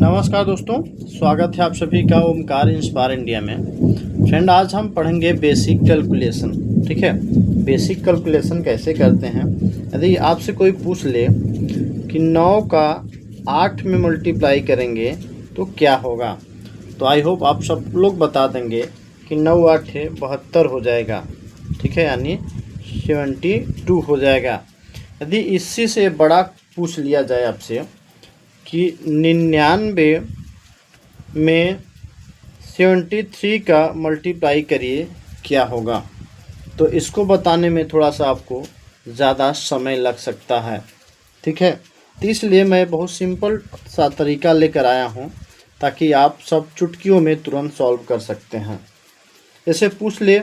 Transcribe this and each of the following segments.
नमस्कार दोस्तों, स्वागत है आप सभी का ओमकार इंस्पायर इंडिया में। फ्रेंड, आज हम पढ़ेंगे बेसिक कैलकुलेशन। ठीक है, बेसिक कैलकुलेशन कैसे करते हैं। यदि आपसे कोई पूछ ले कि 9 का 8 में मल्टीप्लाई करेंगे तो क्या होगा, तो आई होप आप सब लोग बता देंगे कि 9 8 72 हो जाएगा। ठीक है, यानी 72 हो जाएगा। यदि इससे से बड़ा पूछ लिया जाए आपसे कि 99 में 73 का मल्टीप्लाई करिए क्या होगा, तो इसको बताने में थोड़ा सा आपको ज़्यादा समय लग सकता है। ठीक है, तो इसलिए मैं बहुत सिंपल सा तरीका लेकर आया हूँ ताकि आप सब चुटकियों में तुरंत सॉल्व कर सकते हैं। जैसे पूछ ले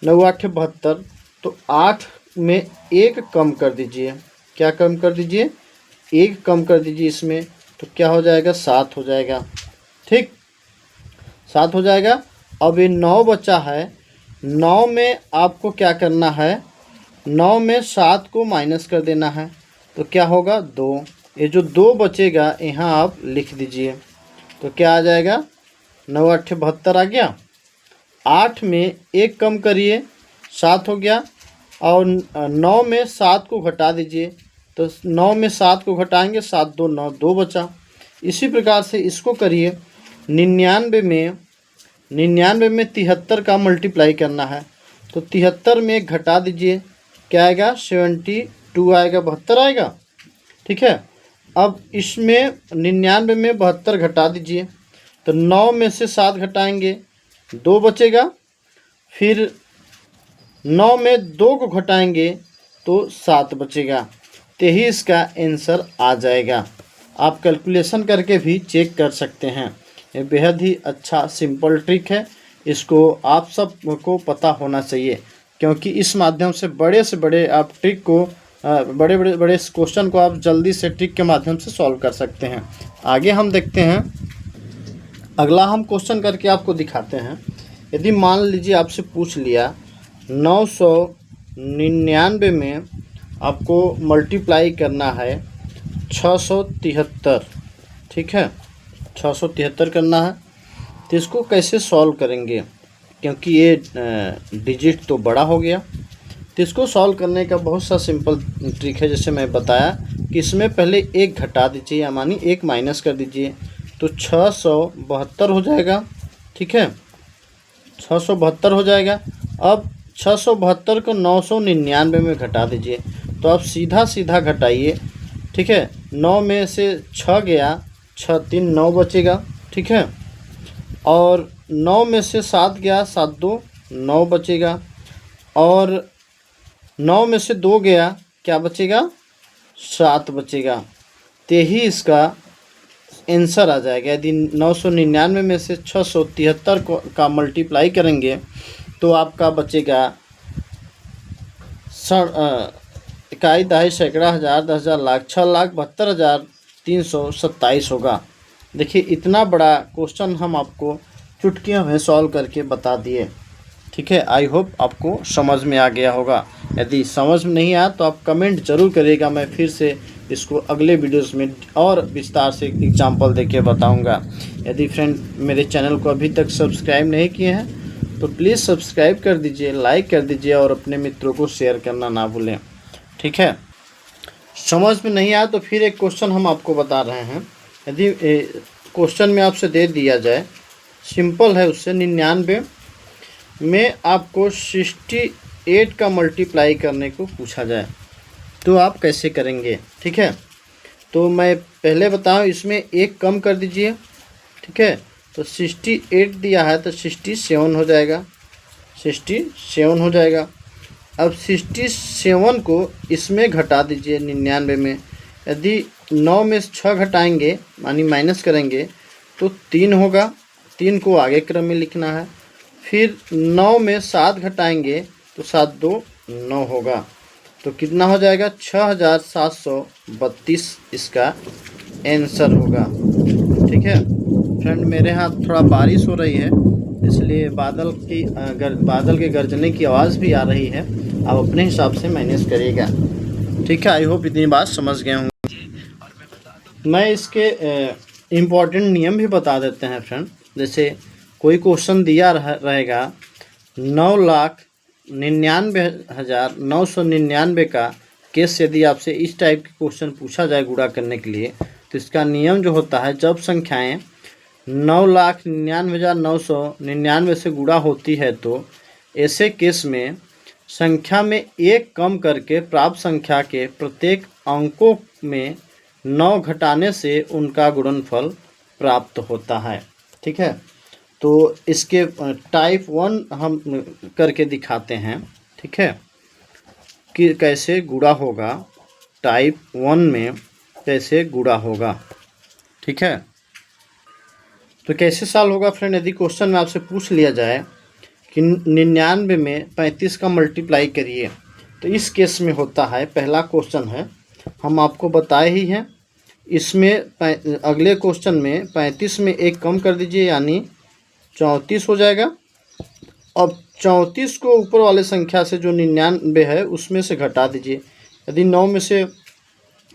9 8 72, तो 8 में 1 कम कर दीजिए। क्या कम कर दीजिए? 1 कम कर दीजिए इसमें, तो क्या हो जाएगा? 7 हो जाएगा। ठीक, 7 हो जाएगा। अब ये 9 बचा है, 9 में आपको क्या करना है? 9 में 7 को माइनस कर देना है, तो क्या होगा? 2। ये जो 2 बचेगा यहाँ आप लिख दीजिए, तो क्या आ जाएगा? 9 8 72 आ गया। 8 में 1 कम करिए, 7 हो गया। और 9 में 7 को घटा दीजिए, तो 9 में 7 को घटाएंगे, 7 2 9, 2 बचा। इसी प्रकार से इसको करिए 99 में 73 का मल्टीप्लाई करना है, तो 73 में घटा दीजिए, क्या आएगा? 72 आएगा, 72 आएगा। ठीक है, अब इसमें 99 में 72 घटा दीजिए, तो 9 में से 7 घटाएंगे, 2 बचेगा। फिर 9 में 2 को घटाएंगे तो 7 बचेगा। तो ही इसका आंसर आ जाएगा। आप कैलकुलेशन करके भी चेक कर सकते हैं। ये बेहद ही अच्छा सिंपल ट्रिक है, इसको आप सबको पता होना चाहिए, क्योंकि इस माध्यम से बड़े आप ट्रिक को बड़े क्वेश्चन को आप जल्दी से ट्रिक के माध्यम से सॉल्व कर सकते हैं। आगे हम देखते हैं, अगला हम क्वेश्चन करके आपको दिखाते हैं। यदि मान लीजिए आपसे पूछ लिया 999 में आपको मल्टीप्लाई करना है 673। ठीक है, 673 करना है, तो इसको कैसे सॉल्व करेंगे, क्योंकि ये डिजिट तो बड़ा हो गया। तो इसको सॉल्व करने का बहुत सा सिंपल ट्रिक है। जैसे मैं बताया कि इसमें पहले 1 घटा दीजिए, या मानी 1 माइनस कर दीजिए, तो 672 हो जाएगा। ठीक है, 672 हो जाएगा। अब 672 को 999 में घटा दीजिए, तो आप सीधा घटाइए। ठीक है, 9 में से 6 गया, 6 3 9 बचेगा। ठीक है, और 9 में से 7 गया, 7 2 9 बचेगा। और 9 में से 2 गया, क्या बचेगा? 7 बचेगा। तो ही इसका आंसर आ जाएगा। यदि 999 में से 673 का मल्टीप्लाई करेंगे तो आपका बचेगा इकाई दहाई सैकड़ा हज़ार 10,000 लाख 6,72,327 होगा। देखिए, इतना बड़ा क्वेश्चन हम आपको चुटकियों में सॉल्व करके बता दिए। ठीक है, आई होप आपको समझ में आ गया होगा। यदि समझ में नहीं आया तो आप कमेंट जरूर करिएगा, मैं फिर से इसको अगले वीडियोस में और विस्तार से एग्जाम्पल देके बताऊंगा। यदि फ्रेंड मेरे चैनल को अभी तक सब्सक्राइब नहीं किए हैं तो प्लीज़ सब्सक्राइब कर दीजिए, लाइक कर दीजिए और अपने मित्रों को शेयर करना ना भूलें। ठीक है, समझ में नहीं आया तो फिर एक क्वेश्चन हम आपको बता रहे हैं। यदि क्वेश्चन में आपसे दे दिया जाए, सिंपल है, उससे 99 में आपको 68 का मल्टीप्लाई करने को पूछा जाए तो आप कैसे करेंगे। ठीक है, तो मैं पहले बताऊं, इसमें 1 कम कर दीजिए। ठीक है, तो 68 दिया है तो 67 हो जाएगा, 67 हो जाएगा। अब 67 को इसमें घटा दीजिए 99 में। यदि 9 में 6 घटाएंगे, मानी माइनस करेंगे, तो 3 होगा। 3 को आगे क्रम में लिखना है। फिर 9 में 7 घटाएंगे तो 7 2 9 होगा, तो कितना हो जाएगा? 6,732 इसका आंसर होगा। ठीक है फ्रेंड, मेरे यहाँ थोड़ा बारिश हो रही है, इसलिए बादल के गरजने की आवाज़ भी आ रही है। आप अपने हिसाब से मैनेज करिएगा। ठीक है, आई होप इतनी बात समझ गए होंगे। मैं इसके इम्पॉर्टेंट नियम भी बता देते हैं फ्रेंड। जैसे कोई क्वेश्चन दिया रहेगा 9,99,999 का केस यदि आपसे इस टाइप के क्वेश्चन पूछा जाए गुणा करने के लिए, तो इसका नियम जो होता है, जब संख्याएं 9,99,999 से गुणा होती है तो ऐसे केस में संख्या में एक कम करके प्राप्त संख्या के प्रत्येक अंकों में 9 घटाने से उनका गुणनफल प्राप्त होता है। ठीक है, तो इसके टाइप 1 हम करके दिखाते हैं। ठीक है, कि कैसे गुणा होगा, टाइप 1 में कैसे गुणा होगा। ठीक है, तो कैसे सॉल्व होगा फ्रेंड। यदि क्वेश्चन में आपसे पूछ लिया जाए कि 99 में 35 का मल्टीप्लाई करिए, तो इस केस में होता है, पहला क्वेश्चन है, हम आपको बताए ही हैं। इसमें अगले क्वेश्चन में 35 में एक कम कर दीजिए, यानी 34 हो जाएगा। अब 34 को ऊपर वाले संख्या से जो 99 है उसमें से घटा दीजिए। यदि 9 में से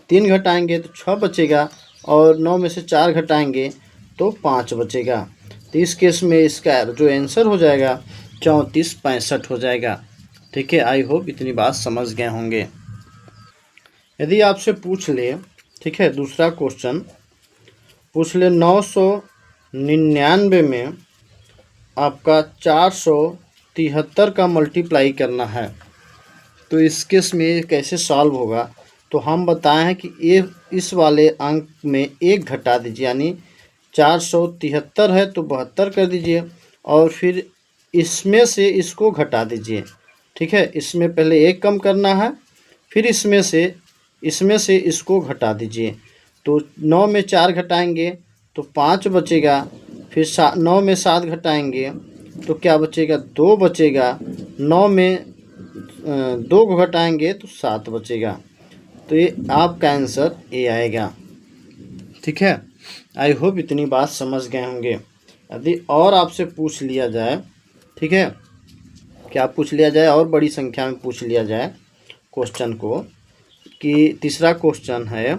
3 घटाएंगे तो 6 बचेगा, और 9 में से 4 घटाएंगे तो 5 बचेगा। तो इस केस में इसका जो आंसर हो जाएगा 3465 हो जाएगा। ठीक है, आई होप इतनी बात समझ गए होंगे। यदि आपसे पूछ ले, ठीक है, दूसरा क्वेश्चन पूछ ले 999 में आपका 473 का मल्टीप्लाई करना है, तो इस केस में कैसे सॉल्व होगा। तो हम बताए हैं कि ये इस वाले अंक में एक घटा दीजिए, यानी 473 है तो 72 कर दीजिए, और फिर इसमें से इसको घटा दीजिए। ठीक है, इसमें पहले एक कम करना है, फिर इसमें से इसको घटा दीजिए। तो 9 में 4 घटाएंगे तो 5 बचेगा, फिर 9 में 7 घटाएंगे तो क्या बचेगा, 2 बचेगा। 9 में 2 को घटाएंगे तो 7 बचेगा। तो ये आपका आंसर ए आएगा। ठीक है, आई होप इतनी बात समझ गए होंगे। यदि और आपसे पूछ लिया जाए, ठीक है, क्या पूछ लिया जाए, और बड़ी संख्या में पूछ लिया जाए क्वेश्चन को, कि तीसरा क्वेश्चन है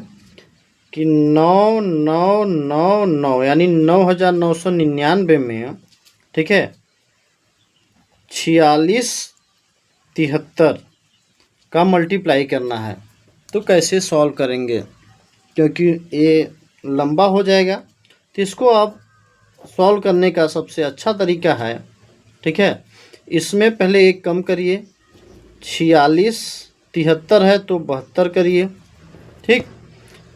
कि 9999 यानी 9999 में, ठीक है, 4673 का मल्टीप्लाई करना है, तो कैसे सॉल्व करेंगे। क्योंकि ये लंबा हो जाएगा, तो इसको आप सॉल्व करने का सबसे अच्छा तरीका है, ठीक है, इसमें पहले एक कम करिए, 4673 है तो 72 करिए, ठीक,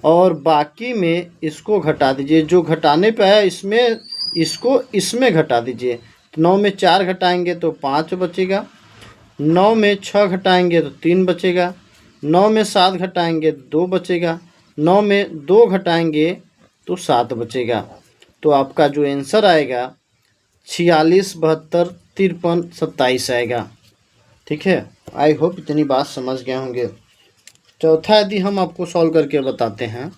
और बाकी में इसको घटा दीजिए। जो घटाने पे आया इसमें इसको इसमें घटा दीजिए। 9 में 4 घटाएंगे तो 5 बचेगा, 9 में 6 घटाएंगे तो 3 बचेगा, 9 में 7 घटाएंगे 2 बचेगा, 9 में 2 घटाएंगे तो 7 बचेगा। तो आपका जो आंसर आएगा 46, 72, 53, 27 आएगा। ठीक है, आई होप इतनी बात समझ गए होंगे। चौथा यदि हम आपको सॉल्व करके बताते हैं,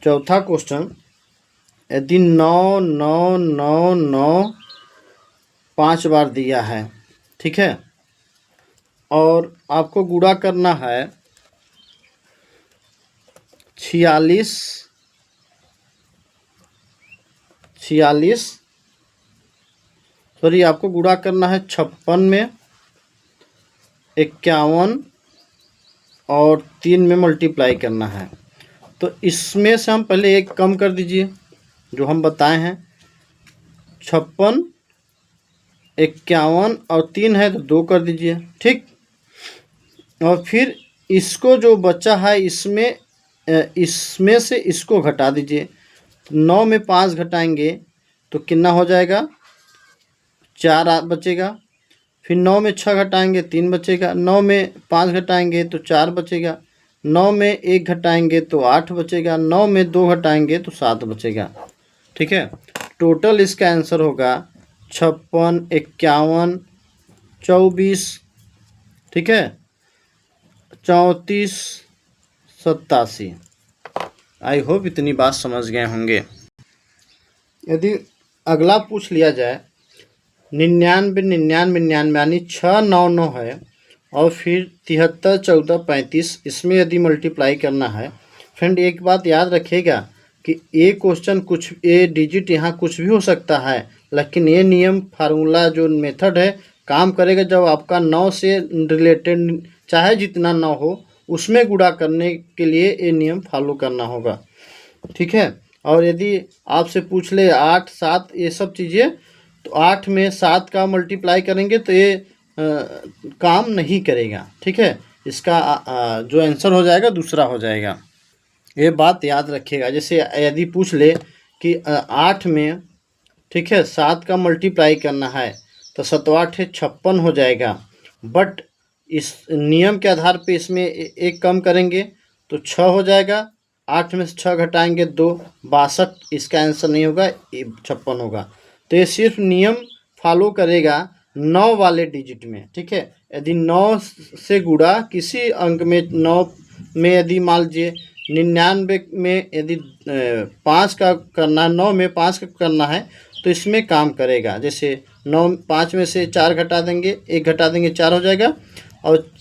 चौथा क्वेश्चन, यदि 9999 5 बार दिया है, ठीक है, और आपको गुणा करना है 46 सॉरी आपको गुणा करना है 56 में, 51 और 3 में मल्टीप्लाई करना है। तो इसमें से हम पहले एक कम कर दीजिए, जो हम बताए हैं 56, 51 और 3 है तो 2 कर दीजिए, ठीक, और फिर इसको जो बचा है इसमें से इसको घटा दीजिए। 9 में 5 घटाएंगे तो कितना हो जाएगा, 4 बचेगा, फिर 9 में 6 घटाएंगे 3 बचेगा, 9 में 5 घटाएंगे तो 4 बचेगा, 9 में 1 घटाएंगे तो 8 बचेगा, 9 में 2 घटाएंगे तो 7 बचेगा। ठीक है, टोटल इसका आंसर होगा 56, 51, 24, ठीक है, 34, 87। आई होप इतनी बात समझ गए होंगे। यदि अगला पूछ लिया जाए 99, 99, 99 यानी 699 है, और फिर 73, 14, 35, इसमें यदि मल्टीप्लाई करना है, फ्रेंड एक बात याद रखिएगा कि ये क्वेश्चन कुछ ये डिजिट यहाँ कुछ भी हो सकता है, लेकिन ये नियम फार्मूला जो मेथड है काम करेगा जब आपका 9 से रिलेटेड चाहे जितना 9 हो उसमें गुणा करने के लिए ये नियम फॉलो करना होगा। ठीक है। और यदि आपसे पूछ ले 8 7 ये सब चीज़ें, तो 8 में 7 का मल्टीप्लाई करेंगे तो ये काम नहीं करेगा। ठीक है। इसका जो आंसर हो जाएगा दूसरा हो जाएगा, ये बात याद रखिएगा। जैसे यदि पूछ ले कि 8 में, ठीक है, 7 का मल्टीप्लाई करना है तो 7 8 56 हो जाएगा, बट इस नियम के आधार पे इसमें एक कम करेंगे तो 6 हो जाएगा। 8 में से 6 घटाएंगे 2, 62, इसका आंसर नहीं होगा, 56 होगा। तो ये सिर्फ नियम फॉलो करेगा 9 वाले डिजिट में। ठीक है। यदि 9 से गुणा किसी अंक में 9 में यदि मान लीजिए 99 में यदि 5 का करना है, 9 में 5 का करना है तो इसमें काम करेगा। जैसे 5 में से 4 घटा देंगे, 1 घटा देंगे 4 हो जाएगा, और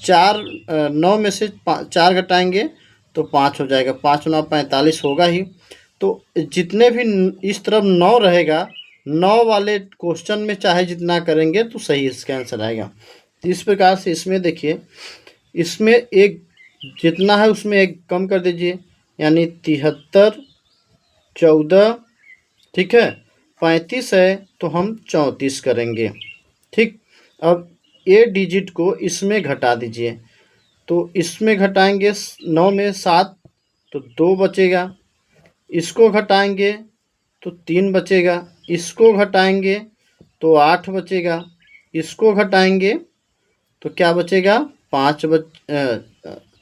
9 में से 4 घटाएंगे तो 5 हो जाएगा। 5 9 45 होगा ही। तो जितने भी इस तरफ 9 रहेगा, 9 वाले क्वेश्चन में चाहे जितना करेंगे तो सही इसका आंसर आएगा। इस प्रकार से इसमें देखिए, इसमें एक जितना है उसमें एक कम कर दीजिए, यानी 73 14, ठीक है, 35 है तो हम 34 करेंगे। ठीक। अब ये डिजिट को इसमें घटा दीजिए, तो इसमें घटाएंगे 9 में 7 तो 2 बचेगा, इसको घटाएंगे तो 3 बचेगा, इसको घटाएंगे तो 8 बचेगा, इसको घटाएंगे तो क्या बचेगा 5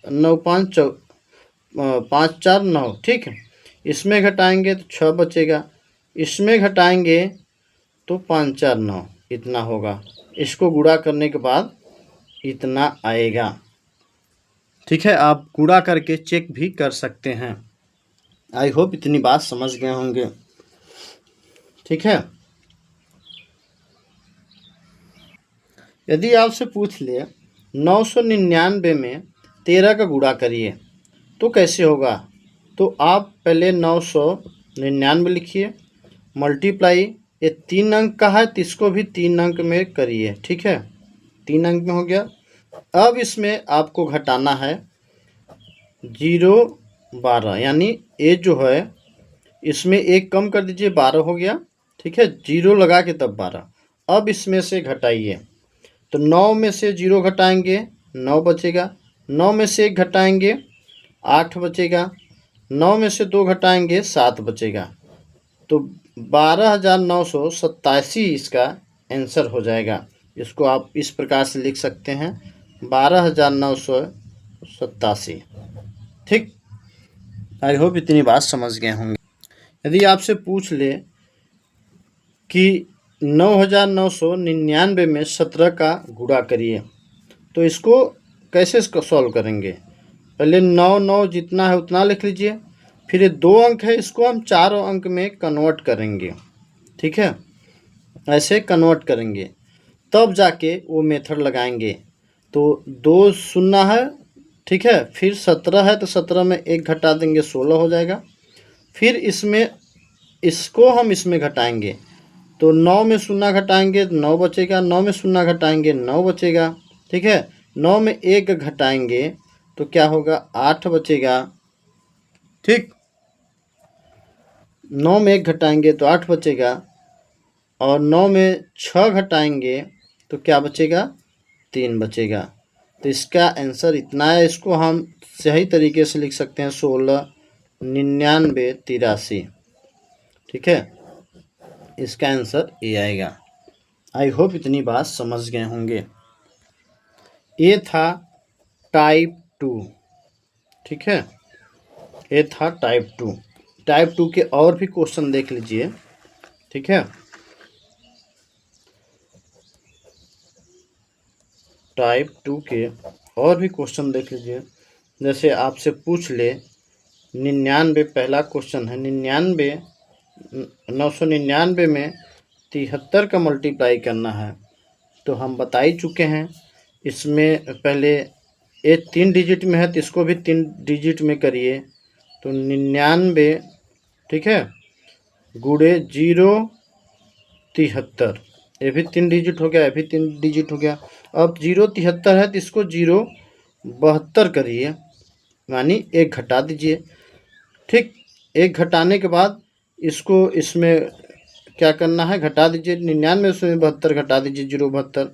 9 5 5 4 9। ठीक है। इसमें घटाएंगे तो 6 बचेगा, इसमें घटाएंगे तो 5 4 9, इतना होगा। इसको गुणा करने के बाद इतना आएगा। ठीक है। आप गुणा करके चेक भी कर सकते हैं। आई होप इतनी बात समझ गए होंगे। ठीक है। यदि आपसे पूछ ले 999 में 13 का गुणा करिए तो कैसे होगा, तो आप पहले 999 लिखिए, मल्टीप्लाई, ये 3 अंक का है तो इसको भी 3 अंक में करिए। ठीक है। 3 अंक में हो गया। अब इसमें आपको घटाना है 0 12, यानी ये जो है इसमें एक कम कर दीजिए, 12 हो गया। ठीक है। 0 लगा के तब 12। अब इसमें से घटाइए, तो 9 में से 0 घटाएंगे 9 बचेगा, 9 में से 1 घटाएंगे 8 बचेगा, 9 में से 2 घटाएंगे 7 बचेगा। तो 12,987 इसका आंसर हो जाएगा। इसको आप इस प्रकार से लिख सकते हैं, 12,987। ठीक। आई होप इतनी बात समझ गए होंगे। यदि आपसे पूछ ले कि 9,999 में 17 का गुणा करिए तो इसको कैसे सॉल्व करेंगे। पहले 9 9 जितना है उतना लिख लीजिए, फिर ये 2 अंक है इसको हम 4 अंक में कन्वर्ट करेंगे। ठीक है। ऐसे कन्वर्ट करेंगे तब जाके वो मेथड लगाएंगे। तो 2 शून्य है, ठीक है, फिर 17 है तो 17 में 1 घटा देंगे 16 हो जाएगा। फिर इसमें इसको हम इसमें घटाएंगे, तो 9 में 0 घटाएंगे 9 बचेगा, 9 में 0 घटाएंगे 9 बचेगा। ठीक है। 9 में 1 घटाएंगे तो क्या होगा 8 बचेगा। ठीक। 9 में 1 घटाएंगे तो 8 बचेगा, और 9 में 6 घटाएंगे तो क्या बचेगा 3 बचेगा। तो इसका आंसर इतना है। इसको हम सही तरीके से लिख सकते हैं 16 99 83। ठीक है। इसका आंसर ये आएगा। आई होप इतनी बात समझ गए होंगे। ये था टाइप 2। ठीक है। ये था टाइप 2। टाइप 2 के और भी क्वेश्चन देख लीजिए। ठीक है। टाइप 2 के और भी क्वेश्चन देख लीजिए। जैसे आपसे पूछ ले 99, पहला क्वेश्चन है 99 999 में 73 का मल्टीप्लाई करना है। तो हम बता ही चुके हैं। इसमें पहले ये 3 डिजिट में है तो इसको भी 3 डिजिट में करिए। तो 99 ठीक है, गुणे 073, ये भी 3 डिजिट हो गया, ये भी 3 डिजिट हो गया। अब 073 है तो इसको 072 करिए, यानी 1 घटा दीजिए। ठीक, 1 घटाने के बाद इसको इसमें क्या करना है, घटा दीजिए। 99 से 72 घटा दीजिए, 072,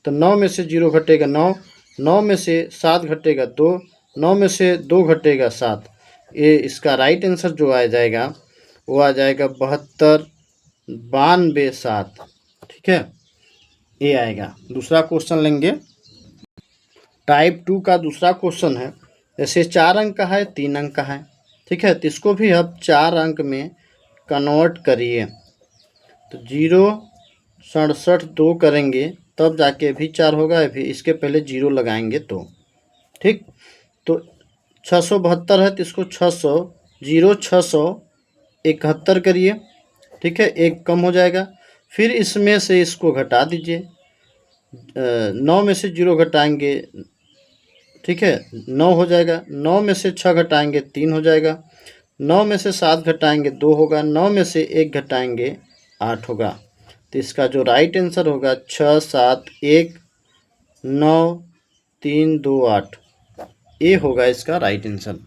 तो 9 में से 0 घटेगा 9, 9 में से 7 घटेगा 2, 9 में से 2 घटेगा 7। ये इसका राइट आंसर जो आ जाएगा वो आ जाएगा 72 92 7। ठीक है, ये आएगा। दूसरा क्वेश्चन लेंगे, टाइप 2 का दूसरा क्वेश्चन है। जैसे 4 अंक का है, 3 अंक का है, ठीक है, तो इसको भी अब 4 अंक में कन्वर्ट करिए। तो 0.67 करेंगे तब जाके भी 4 होगा, अभी इसके पहले 0 लगाएंगे तो। ठीक, तो 672 है तो इसको 671 करिए। ठीक है, 1 कम हो जाएगा। फिर इसमें से इसको घटा दीजिए, 9 में से 0 घटाएंगे, ठीक है, 9 हो जाएगा। 9 में से 6 घटाएंगे 3 हो जाएगा। 9 में से 7 घटाएंगे 2 होगा। 9 में से 1 घटाएंगे 8 होगा। तो इसका जो राइट आंसर होगा 6 7 1 9 3 2 8, ये होगा इसका राइट आंसर।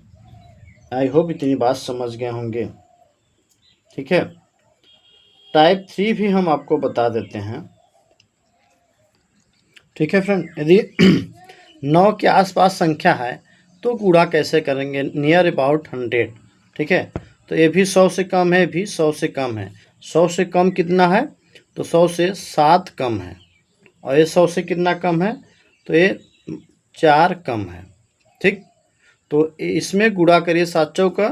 आई होप इतनी बात समझ गए होंगे। ठीक है, टाइप 3 भी हम आपको बता देते हैं। ठीक है फ्रेंड, यदि 9 के आसपास संख्या है तो गुणा कैसे करेंगे, नियर अबाउट 100। ठीक है, तो ये भी 100 से कम है, भी 100 से कम है। 100 से कम कितना है, तो 100 से 7 कम है। और ये 100 से कितना कम है, तो ये 4 कम है। ठीक, तो इसमें गुणा करिए, 7 चौका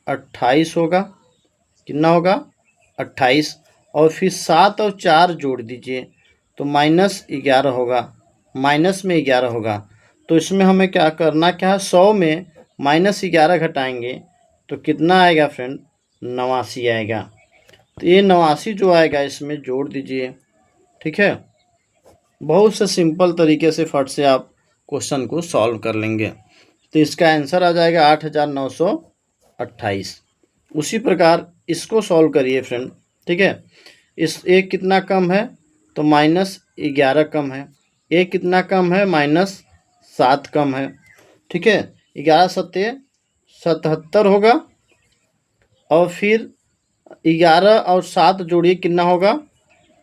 28 होगा, कितना होगा 28। और फिर 7 और 4 जोड़ दीजिए तो -11 होगा, माइनस में 11 होगा। तो इसमें हमें क्या करना, क्या है, 100 में -11 घटाएंगे तो कितना आएगा फ्रेंड, 89 आएगा। तो ये 89 जो आएगा इसमें जोड़ दीजिए। ठीक है, बहुत से सिंपल तरीके से फट से आप क्वेश्चन को सॉल्व कर लेंगे। तो इसका आंसर आ जाएगा 8928। उसी प्रकार इसको सॉल्व करिए फ्रेंड। ठीक है, इस एक कितना कम है, तो -11 कम है। एक कितना कम है, -7 कम है। ठीक है, 11 सत्ते 77 होगा। और फिर 11 और 7 जोड़िए, कितना होगा,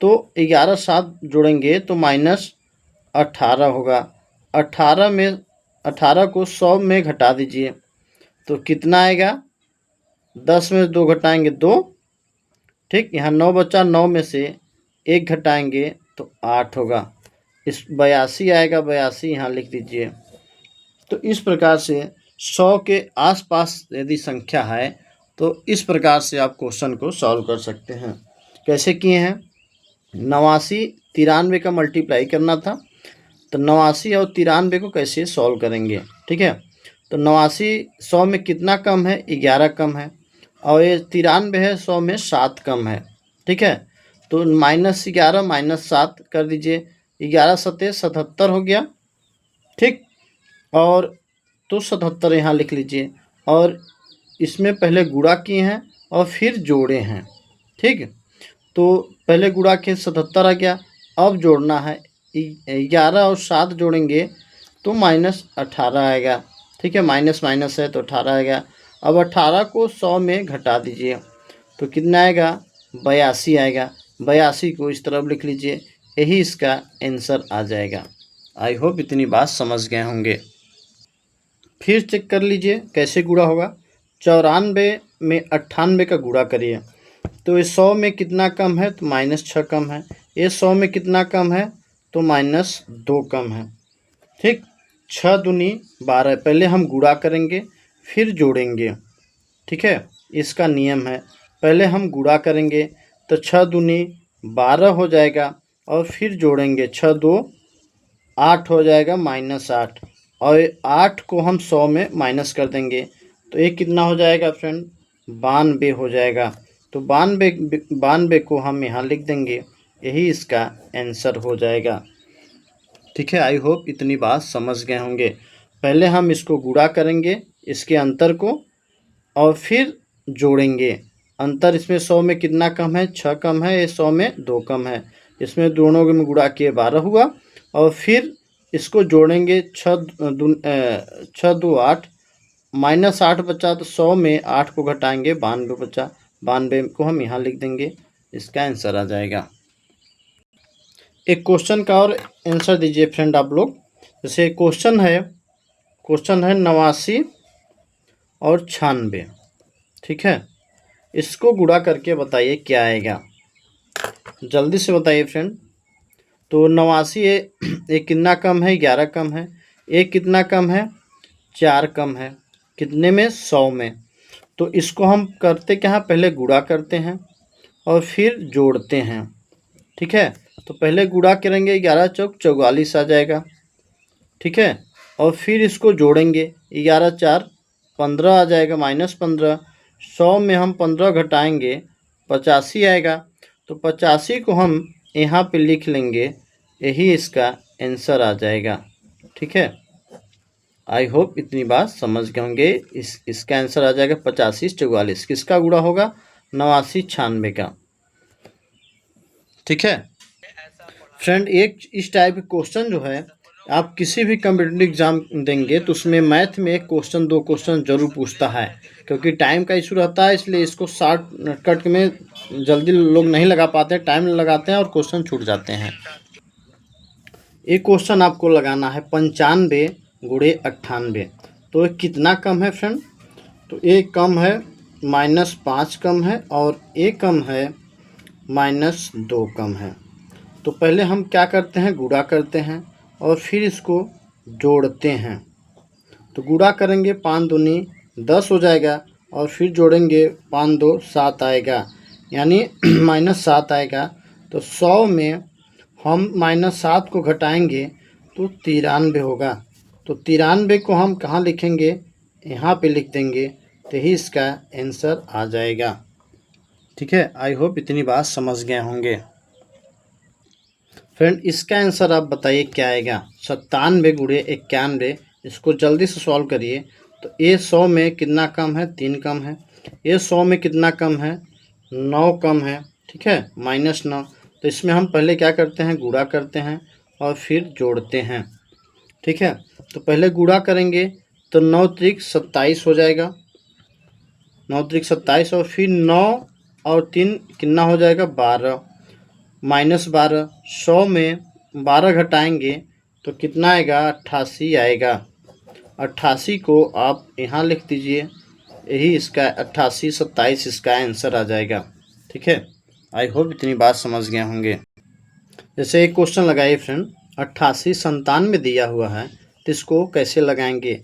तो 11 7 जोड़ेंगे तो -18 होगा। 18 को 100 में घटा दीजिए तो कितना आएगा, 10 में 2 घटाएंगे 2। ठीक, यहाँ 9 बचा, 9 में से 1 घटाएंगे तो 8 होगा। इस 82 आएगा, 82 यहाँ लिख दीजिए। तो इस प्रकार से 100 के आसपास यदि संख्या है तो इस प्रकार से आप क्वेश्चन को सॉल्व कर सकते हैं। कैसे किए हैं, 89 93 का मल्टीप्लाई करना था, तो 89 और 93 को कैसे सॉल्व करेंगे। ठीक है, तो 89 100 में कितना कम है, 11 कम है। और ये 93 है, 100 में 7 कम है। ठीक है, तो -11 -7 कर दीजिए, 11 सत्ते 77 हो गया। ठीक, और तो 77 यहाँ लिख लीजिए। और इसमें पहले गुणा किए हैं और फिर जोड़े हैं। ठीक, तो पहले गुणा के 77 आ गया, अब जोड़ना है, 11 और 7 जोड़ेंगे तो -18 आएगा। ठीक है, माइनस माइनस है तो 18 आएगा। अब 18 को 100 में घटा दीजिए तो कितना आएगा, 82 आएगा। 82 को इस तरफ लिख लीजिए, यही इसका आंसर आ जाएगा। आई होप इतनी बात समझ गए होंगे। फिर चेक कर लीजिए कैसे गुणा होगा। 94 में 98 का गुणा करिए, तो ये 100 में कितना कम है, तो -6 कम है। ये 100 में कितना कम है, तो -2 कम है। ठीक, 6 दूनी 12, पहले हम गुणा करेंगे फिर जोड़ेंगे। ठीक है, इसका नियम है, पहले हम गुणा करेंगे तो 6 दूनी 12 हो जाएगा और फिर जोड़ेंगे, 6 2 8 हो जाएगा, -8। और 8 को हम 100 में माइनस कर देंगे तो ये कितना हो जाएगा फ्रेंड, 92 हो जाएगा। तो 92 को हम यहाँ लिख देंगे, यही इसका आंसर हो जाएगा। ठीक है, आई होप इतनी बात समझ गए होंगे। पहले हम इसको गुणा करेंगे, इसके अंतर को, और फिर जोड़ेंगे। अंतर इसमें 100 में कितना कम है, 6 कम है, ये 100 में 2 कम है। इसमें दोनों में गुणा किए 12 हुआ और फिर इसको जोड़ेंगे 6 2 8 -8 बचा, तो 100 में 8 को घटाएंगे 92 बचा, 92 को हम यहाँ लिख देंगे, इसका आंसर आ जाएगा। एक क्वेश्चन का और आंसर दीजिए फ्रेंड आप लोग। जैसे क्वेश्चन है 89 और 96, ठीक है, इसको गुणा करके बताइए क्या आएगा, जल्दी से बताइए फ्रेंड। तो 89 एक कितना कम है, 11 कम है, एक कितना कम है, 4 कम है, कितने में, 100 में। तो इसको हम करते क्या है, पहले गुणा करते हैं और फिर जोड़ते हैं, ठीक है। तो पहले गुणा करेंगे, 11 चौक 44 आ जाएगा, ठीक है, और फिर इसको जोड़ेंगे, 11 4 15 आ जाएगा, -15, 100 में हम 15 घटाएंगे 85 आएगा। तो 85 को हम यहाँ पे लिख लेंगे, यही इसका आंसर आ जाएगा, ठीक है। आई होप इतनी बात समझ गए होंगे। इसका आंसर आ जाएगा 85 44, किसका गुणा होगा, 89 96 का, ठीक है फ्रेंड। एक इस टाइप के क्वेश्चन जो है आप किसी भी कम्पिटिटिव एग्जाम देंगे तो उसमें मैथ में 1 क्वेश्चन 2 क्वेश्चन जरूर पूछता है, क्योंकि टाइम का इशू रहता है, इसलिए इसको शॉर्ट कट में जल्दी लोग नहीं लगा पाते, टाइम लगाते हैं और क्वेश्चन छूट जाते हैं। एक क्वेश्चन आपको लगाना है 95 × 98, तो ये कितना कम है फ्रेंड। तो एक कम है, -5 कम है और एक कम है, -2 कम है। तो पहले हम क्या करते हैं, गुणा करते हैं और फिर इसको जोड़ते हैं। तो गुणा करेंगे 5 दूनी 10 हो जाएगा और फिर जोड़ेंगे 5 2 7 आएगा, यानी -7 आएगा। तो 100 में हम -7 को घटाएंगे तो 93 होगा। तो 93 को हम कहाँ लिखेंगे, यहाँ पे लिख देंगे, तो ही इसका आंसर आ जाएगा, ठीक है। आई होप इतनी बात समझ गए होंगे फ्रेंड। इसका आंसर आप बताइए क्या आएगा, 97 × 91, इसको जल्दी से सॉल्व करिए। तो ये 100 में कितना कम है, 3 कम है, ये 100 में कितना कम है, 9 कम है, ठीक है, -9। तो इसमें हम पहले क्या करते हैं, गुणा करते हैं और फिर जोड़ते हैं, ठीक है। तो पहले गुणा करेंगे तो 9 त्रिक 27 हो जाएगा, 9 त्रिक 27 और फिर 9 और 3 कितना हो जाएगा, 12, -12, 100 में 12 घटाएंगे तो कितना आएगा, 88 आएगा। 88 को आप यहाँ लिख दीजिए, यही इसका 88 27 इसका आंसर आ जाएगा, ठीक है। आई होप इतनी बात समझ गए होंगे। जैसे एक क्वेश्चन लगाइए फ्रेंड, 88 97 दिया हुआ है, तो इसको कैसे लगाएंगे।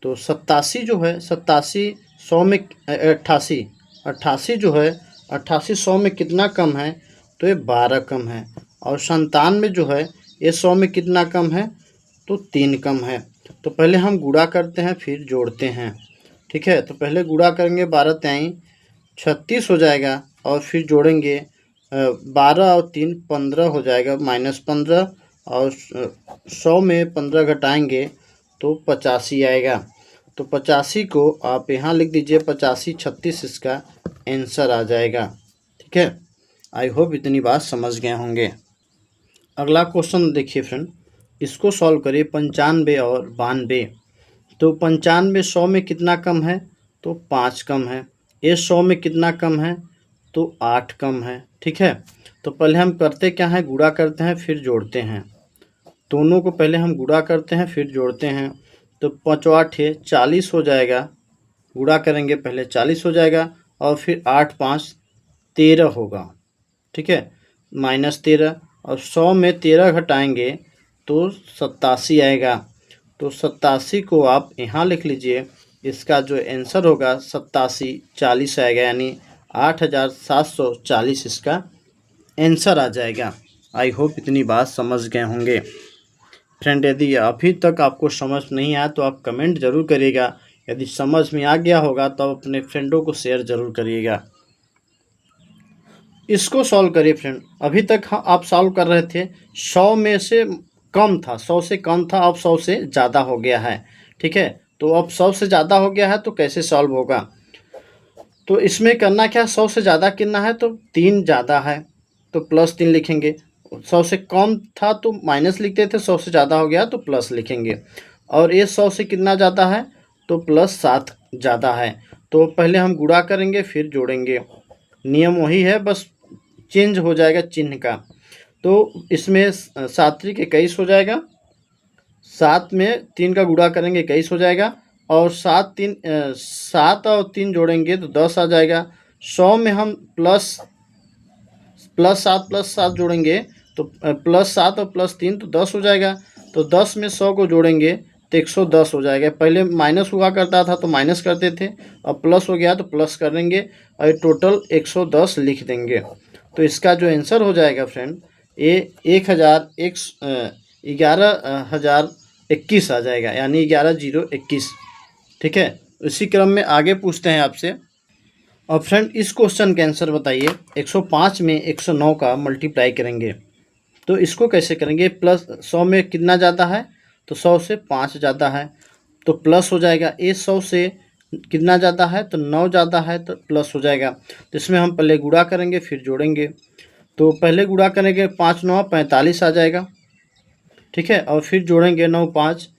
तो 87 जो है, 87 100 में 88 जो है, 88 100 में कितना कम है, तो ये 12 कम है। और 97 जो है, ये 100 में कितना कम है, तो 3 कम है। तो पहले हम गुणा करते हैं फिर जोड़ते हैं, ठीक है। तो पहले गुणा करेंगे, 12 3 36 हो जाएगा और फिर जोड़ेंगे 12 और 3 15 हो जाएगा, -15, और 100 में 15 घटाएंगे तो 85 आएगा। तो 85 को आप यहाँ लिख दीजिए, 85 36 इसका आंसर आ जाएगा, ठीक है। आई होप इतनी बात समझ गए होंगे। अगला क्वेश्चन देखिए फ्रेंड, इसको सॉल्व करिए 95 और 92। तो 95 100 में कितना कम है, तो 5 कम है। ये 100 में कितना कम है, तो 8 कम है, ठीक है। तो पहले हम करते क्या है, गुणा करते हैं फिर जोड़ते हैं। दोनों को पहले हम गुणा करते हैं फिर जोड़ते हैं। तो 5 8 40 हो जाएगा, गुणा करेंगे पहले 40 हो जाएगा और फिर 8 5 13 होगा, ठीक है, -13, और 100 में 13 घटाएंगे तो 87 आएगा। तो 87 को आप यहाँ लिख लीजिए, इसका जो आंसर होगा 87 40 आएगा, यानी 8740 इसका आंसर आ जाएगा। आई होप इतनी बात समझ गए होंगे फ्रेंड। यदि अभी तक आपको समझ नहीं आया तो आप कमेंट ज़रूर करिएगा, यदि समझ में आ गया होगा तो अपने फ्रेंडों को शेयर ज़रूर करिएगा। इसको सॉल्व करिए फ्रेंड। अभी तक आप सॉल्व कर रहे थे, 100 में से कम था, 100 से कम था, अब 100 से ज़्यादा हो गया है, ठीक है। तो अब 100 से ज़्यादा हो गया है तो कैसे सॉल्व होगा। तो इसमें करना क्या, 100 से ज़्यादा कितना है तो 3 ज़्यादा है तो +3 लिखेंगे, 100 से कम था तो माइनस लिखते थे, 100 से ज़्यादा हो गया तो प्लस लिखेंगे। और ये 100 से कितना ज़्यादा है तो +7 ज़्यादा है। तो पहले हम गुणा करेंगे फिर जोड़ेंगे, नियम वही है, बस चेंज हो जाएगा चिन्ह का। तो इसमें 7 त्रिक 21 हो जाएगा, 7 में 3 का गुणा करेंगे 21 हो जाएगा, और 7 और 3 जोड़ेंगे तो 10 आ जाएगा। 100 में हम +7 जोड़ेंगे तो +7 और +3 तो 10 हो जाएगा। तो 10 में 100 को जोड़ेंगे तो 110 हो जाएगा। पहले माइनस हुआ करता था तो माइनस करते थे, अब प्लस हो गया तो प्लस कर देंगे और टोटल 110 लिख देंगे। तो इसका जो आंसर हो जाएगा फ्रेंड, ये 11,021 आ जाएगा, यानी 11,021। ठीक है, इसी क्रम में आगे पूछते हैं आपसे। अब फ्रेंड इस क्वेश्चन के आंसर बताइए, 105 में 109 का मल्टीप्लाई करेंगे तो इसको कैसे करेंगे। प्लस 100 में कितना ज़्यादा है तो 100 से 5 ज़्यादा है तो प्लस हो जाएगा। ये 100 से कितना ज़्यादा है तो 9 ज़्यादा है तो प्लस हो जाएगा। तो इसमें हम पहले गुणा करेंगे फिर जोड़ेंगे। तो पहले गुणा करेंगे 5 9 45 आ जाएगा। ठीक है, और फिर जोड़ेंगे 9 5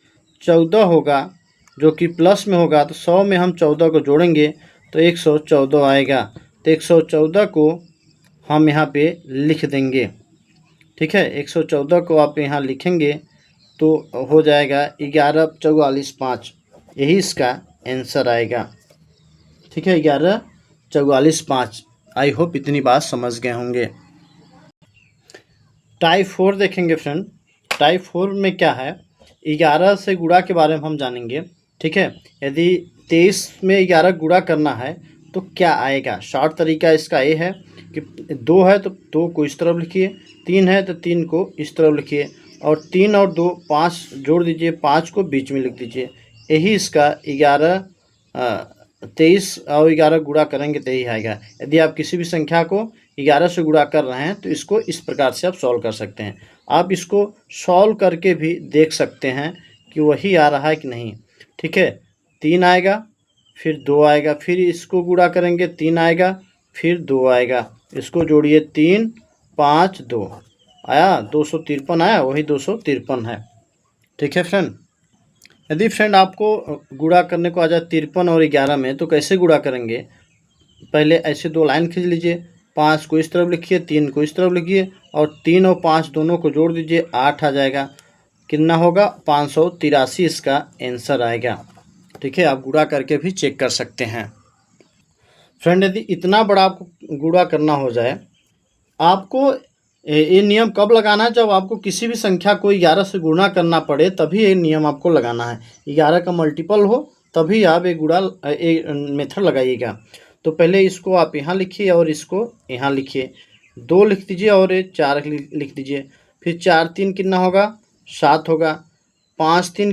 14 होगा, जो कि प्लस में होगा। तो 100 में हम 14 को जोड़ेंगे तो 114 आएगा। तो 114 को हम यहाँ पे लिख देंगे। ठीक है, 114 को आप यहाँ लिखेंगे तो हो जाएगा 11,44,5, यही इसका आंसर आएगा। ठीक है, 11,44,5। आई होप इतनी बात समझ गए होंगे। टाइप 4 देखेंगे फ्रेंड। टाइप 4 में क्या है, 11 से गुणा के बारे में हम जानेंगे। ठीक है, यदि 23 में 11 गुणा करना है तो क्या आएगा। शॉर्ट तरीका इसका ये है कि 2 है तो 2 को इस तरफ लिखिए, 3 है तो 3 को इस तरफ लिखिए, और 3 और 2 5 जोड़ दीजिए, 5 को बीच में लिख दीजिए। यही इसका 23 और 11 गुणा करेंगे तो यही आएगा। यदि आप किसी भी संख्या को 11 से गुणा कर रहे हैं तो इसको इस प्रकार से आप सॉल्व कर सकते हैं। आप इसको सॉल्व करके भी देख सकते हैं कि वही आ रहा है कि नहीं। ठीक है, 3 आएगा फिर 2 आएगा, फिर इसको गुणा करेंगे 3 आएगा फिर 2 आएगा, इसको जोड़िए 3 5 2 आया, 253 आया, वही 253 है। ठीक है फ्रेंड, यदि फ्रेंड आपको गुणा करने को आ जाए 53 और 11 में तो कैसे गुणा करेंगे। पहले ऐसे 2 लाइन खींच लीजिए, 5 को इस तरफ लिखिए, 3 को इस तरफ लिखिए, और 3 और 5 दोनों को जोड़ दीजिए, 8 आ जाएगा। कितना होगा 583 इसका आंसर आएगा। ठीक है, आप गुणा करके भी चेक कर सकते हैं। फ्रेंड यदि इतना बड़ा आपको गुणा करना हो जाए, आपको ये नियम कब लगाना है, जब आपको किसी भी संख्या को 11 से गुणा करना पड़े तभी ये नियम आपको लगाना है। 11 का मल्टीपल हो तभी आप ये मेथड लगाइएगा। तो पहले इसको आप यहाँ लिखिए और इसको यहाँ लिखिए, 2 लिख दीजिए और ये 4 लिख दीजिए। फिर 4 3 कितना होगा 7 होगा, 5 3